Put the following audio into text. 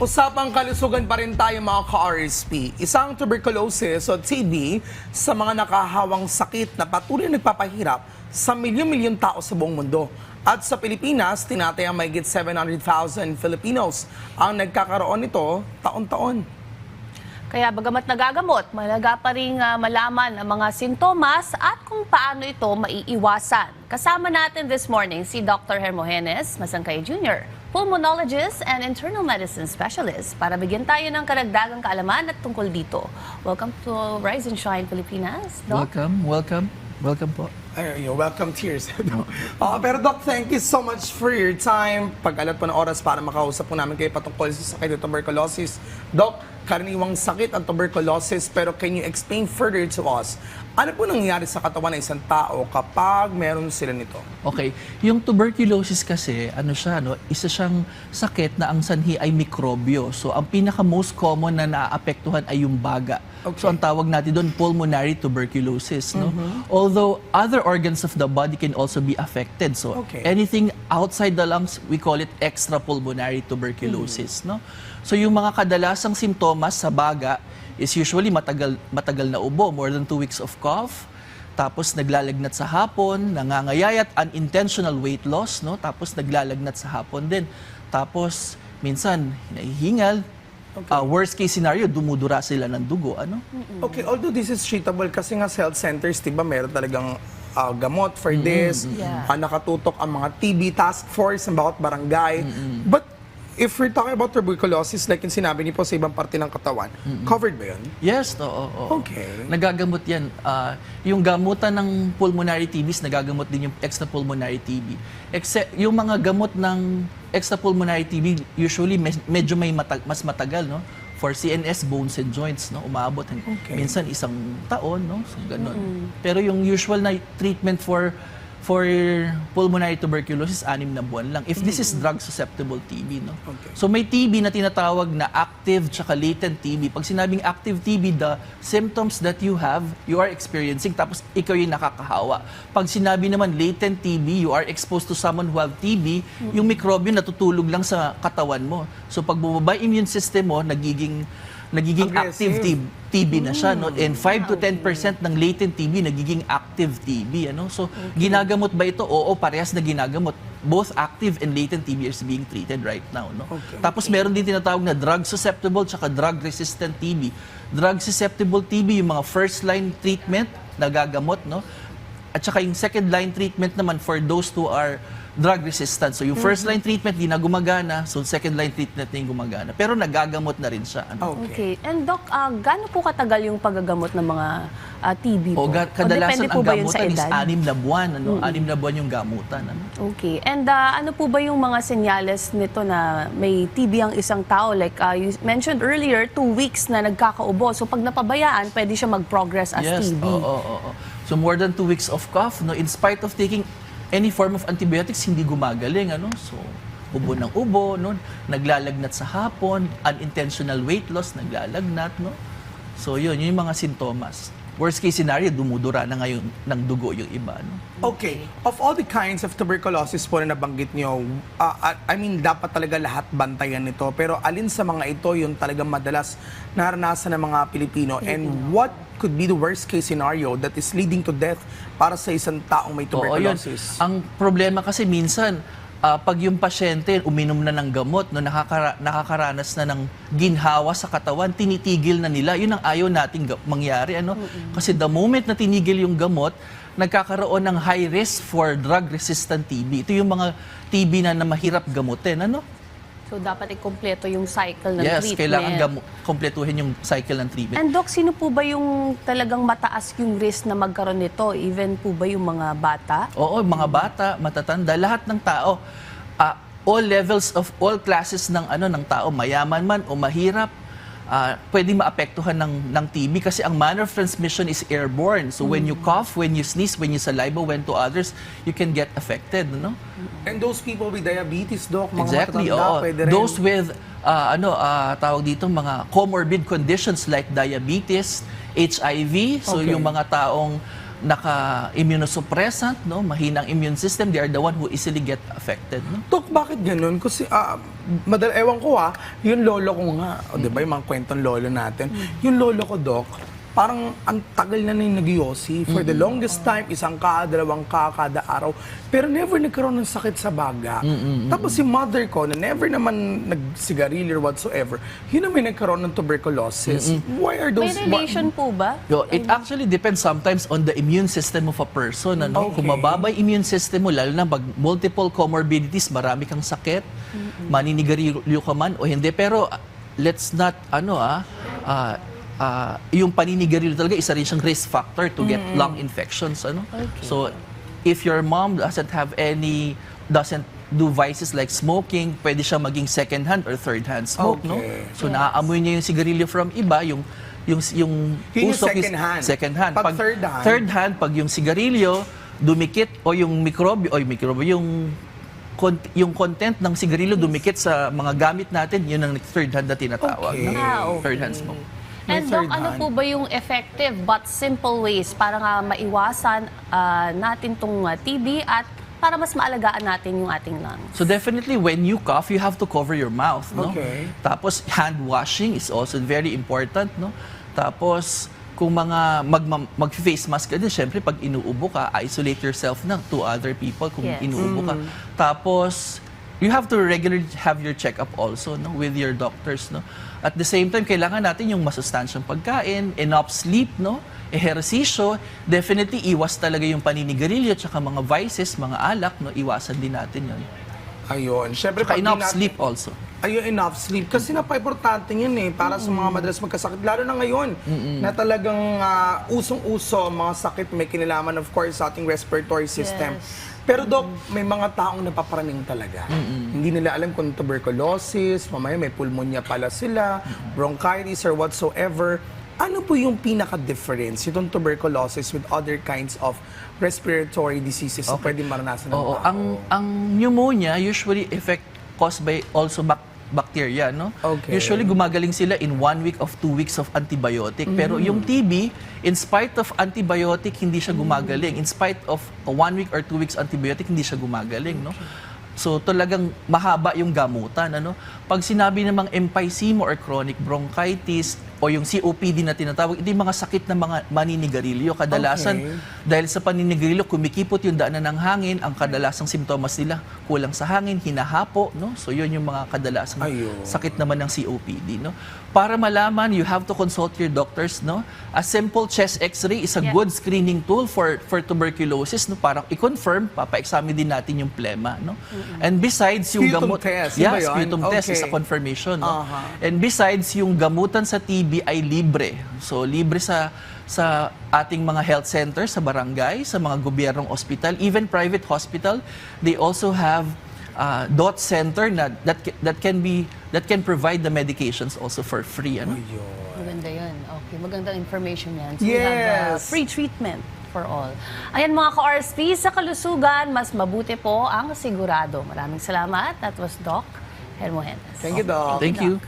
Usapang kalusugan pa rin tayo mga ka-RSP. Isang tuberculosis o TB sa mga nakahawang sakit na patuloy nagpapahirap sa milyon-milyong tao sa buong mundo. At sa Pilipinas, tinatayang mahigit 700,000 Filipinos ang nagkakaroon nito taon-taon. Kaya bagamat nagagamot, mahalaga pa rin malaman ang mga sintomas at kung paano ito maiiwasan. Kasama natin this morning si Dr. Hermogenes Masangkay Jr., pulmonologist and internal medicine specialist para bigyan tayo ng karagdagang kaalaman at tungkol dito. Welcome to Rise and Shine Pilipinas, Doc. Welcome po. You're welcome, tears. Pero Doc, thank you so much for your time. Pag-alat po ng oras para makausap po namin kayo patungkol sa sakit ng tuberculosis. Doc, karaniwang sakit ang tuberculosis, pero can you explain further to us? Ano po nangyayari sa katawan ng isang tao kapag meron sila nito? Okay, yung tuberculosis kasi, isa siyang sakit na ang sanhi ay mikrobyo. So, ang pinaka-most common na naaapektuhan ay yung baga. Okay. So, ang tawag natin doon, pulmonary tuberculosis. No? Although, other organs of the body can also be affected. So, anything outside the lungs, we call it extrapulmonary tuberculosis. No? So, yung mga kadalasang simptomas sa baga is usually matagal na ubo, more than 2 weeks of cough, tapos naglalagnat sa hapon, nangangayayat, unintentional weight loss, no? Tapos naglalagnat sa hapon din. Tapos minsan nahihingal. Worst case scenario, dumudura sila ng dugo, ano? Okay, although this is treatable kasi nga sa health centers, diba, meron talagang gamot for this, nakatutok ang mga TB task force ng bawat barangay. But if we're talking about tuberculosis, like yung sinabi niyo po sa ibang parte ng katawan, covered ba yun? Yes, oo. Okay. Nagagamot yan. Yung gamutan ng pulmonary TBs, nagagamot din yung extrapulmonary TB. Except, yung mga gamot ng extrapulmonary TB, usually medyo mas matagal, no? For CNS, bones and joints, no? Umaabot. Minsan 1 taon, no? So, ganun. Pero yung usual na treatment for pulmonary tuberculosis, 6 na buwan lang. If this is drug-susceptible TB, no? So may TB na tinatawag na active tsaka latent TB. Pag sinabing active TB, the symptoms that you are experiencing, tapos ikaw yung nakakahawa. Pag sinabi naman latent TB, you are exposed to someone who have TB, yung mikrobyo natutulog lang sa katawan mo. So pag bumaba immune system mo, nagiging active TB na siya, no? And 5 to 10% ng latent TB nagiging active TB, ano? So ginagamot ba ito? Oo, parehas na ginagamot. Both active and latent TB is being treated right now, no? Tapos meron din tinatawag na drug susceptible tsaka drug resistant TB. Drug susceptible TB yung mga first line treatment na gagamot, no? At saka yung second line treatment naman for those who are drug resistant. So yung first line treatment di na gumagana, so second line treatment na yung gumagana. Pero nagagamot na rin siya. Ano? Okay. And Doc, gaano po katagal yung paggagamot ng mga TB po? Kadalasan ang po ba yun gamutan is sa edad? 6 na buwan. 6 na buwan yung gamutan. Ano? Okay. And ano po ba yung mga senyales nito na may TB ang isang tao? Like you mentioned earlier, 2 weeks na nagkakaubo. So pag napabayaan, pwede siya mag-progress as TB. Oo. So more than 2 weeks of cough, no? In spite of taking any form of antibiotics, hindi gumagaling, ano? So, ubo ng ubo, no? Naglalagnat sa hapon, unintentional weight loss, naglalagnat, no? So, yun yung mga sintomas. Worst case scenario, dumudura na ngayon ng dugo yung iba, no? Okay. Of all the kinds of tuberculosis po na nabanggit niyo, I mean, dapat talaga lahat bantayan nito. Pero alin sa mga ito yung talagang madalas naranasan ng mga Pilipino? And what could be the worst case scenario that is leading to death para sa isang taong may tuberculosis? Ang problema kasi minsan, pag yung pasyente uminom na ng gamot, no, nakakaranas na ng ginhawa sa katawan, tinitigil na nila. Yun ang ayaw nating mangyari. Ano? Kasi the moment na tinigil yung gamot, nagkakaroon ng high risk for drug-resistant TB. Ito yung mga TB na mahirap gamutin. Ano? So, dapat ikumpleto yung cycle ng yes, treatment. Yes, kailangan kumpletuhin yung cycle ng treatment. And Doc, sino po ba yung talagang mataas yung risk na magkaroon nito? Even po ba yung mga bata? Oo, mga bata, matatanda, lahat ng tao. All levels of all classes ng tao, mayaman man o mahirap, pwedeng maapektuhan ng TB kasi ang manner of transmission is airborne. So when you cough, when you sneeze, when you saliva, when to others, you can get affected, no? And those people with diabetes, Doc, mga exactly, matatanda, pwede rin. Those with tawag dito mga comorbid conditions like diabetes, HIV, so yung mga taong naka-immunosuppressant, no? Mahinang immune system, they are the one who easily get affected. No? Dok, bakit ganun? Kasi, ewan ko yung lolo ko nga, o di ba yung mga kwentong lolo natin, yung lolo ko, Dok, parang ang tagal na yung nag-yosi. For the longest time, 1 ka, 2 ka, kada araw. Pero never nagkaroon ng sakit sa baga. Tapos si mother ko, na never naman nagsigarilyo or whatsoever, yun na may nagkaroon ng tuberculosis. Why are those... May relation po ba? So, it actually depends sometimes on the immune system of a person. Ano? Okay. Kung mababa yung immune system mo, lalo na pag multiple comorbidities, marami kang sakit, maninigarilyo ka man o hindi. Pero let's not, yung paninigarilyo talaga, isa rin siyang risk factor to get lung infections. Ano? Okay. So, if your mom doesn't do vices like smoking, pwede siya maging second-hand or third-hand smoke, no? Okay. So, naaamoy niya yung sigarilyo from iba, yung Yun yung usok is second-hand. second-hand. Pag third-hand? Third-hand, pag yung sigarilyo, dumikit, o yung mikrobyo, yung content ng sigarilyo dumikit sa mga gamit natin, yun ang third-hand na tinatawag. Okay. No? Okay. Third-hand smoke. And May Doc, third ano hand. po ba yung effective but simple ways para nga maiwasan natin tong TB at para mas maalagaan natin yung ating lungs? So definitely, when you cough, you have to cover your mouth, no? Okay. Tapos hand washing is also very important, no? Tapos kung mag-face mask ka din, syempre pag inuubo ka, isolate yourself na to other people kung Yes. inuubo ka. Tapos you have to regularly have your check-up also, no, with your doctors, no. At the same time, kailangan natin yung masustansyang pagkain, enough sleep, no, ehersisyo. Definitely iwas talaga yung paninigarilyo at saka mga vices, mga alak, no, iwasan din natin yun. Ayun. Siyempre, Saka pag enough di natin- sleep also. Ayun, enough sleep. Kasi napaka-importante yun para sa mga madalas magkasakit. Lalo na ngayon, na talagang usong-uso, mga sakit may kinalaman, of course, sa ating respiratory system. Yes. Pero Doc, may mga taong napaparaning talaga. Hindi nila alam kung tuberculosis, mamaya may pulmonya pala sila, bronchitis or whatsoever. Ano po yung pinaka-difference itong tuberculosis with other kinds of respiratory diseases na pwede maranasan ng Oo, tao? ang pneumonia usually caused by also bacteria, no? Okay. Usually gumagaling sila in 1 week of 2 weeks of antibiotic. Pero yung TB, in spite of antibiotic, hindi siya gumagaling. In spite of 1 week or 2 weeks antibiotic, hindi siya gumagaling, no? So talagang mahaba yung gamutan, ano? Pag sinabi namang emphysema or chronic bronchitis o yung COPD na tinatawag, ito yung mga sakit ng mga maninigarilyo. Kadalasan, Okay. dahil sa paninigarilyo, kumikipot yung daanan ng hangin, ang kadalasang simptomas nila, kulang sa hangin, hinahapo, no? So yun yung mga kadalasang Ayun. sakit naman ng COPD, no? Para malaman, you have to consult your doctors, no? A simple chest x-ray is a Yeah. good screening tool for tuberculosis, no? Para i-confirm, papa-examine din natin yung plema, no? And besides yung Sputum gamot, test, yun ba yes, yun? sputum test is a Okay. confirmation, no? Aha. And besides, yung gamutan sa TB ay libre. So libre sa ating mga health centers, sa barangay, sa mga gobyernong ospital, even private hospital, they also have DOT center that can provide the medications also for free, ano? Maganda yan. Okay, magandang information yan. So we have Yes. free treatment for all. Ayan mga ka-RSP, sa kalusugan, mas mabuti po ang sigurado. Maraming salamat. That was Doc Hermogenes. Thank you, Doc. Thank you.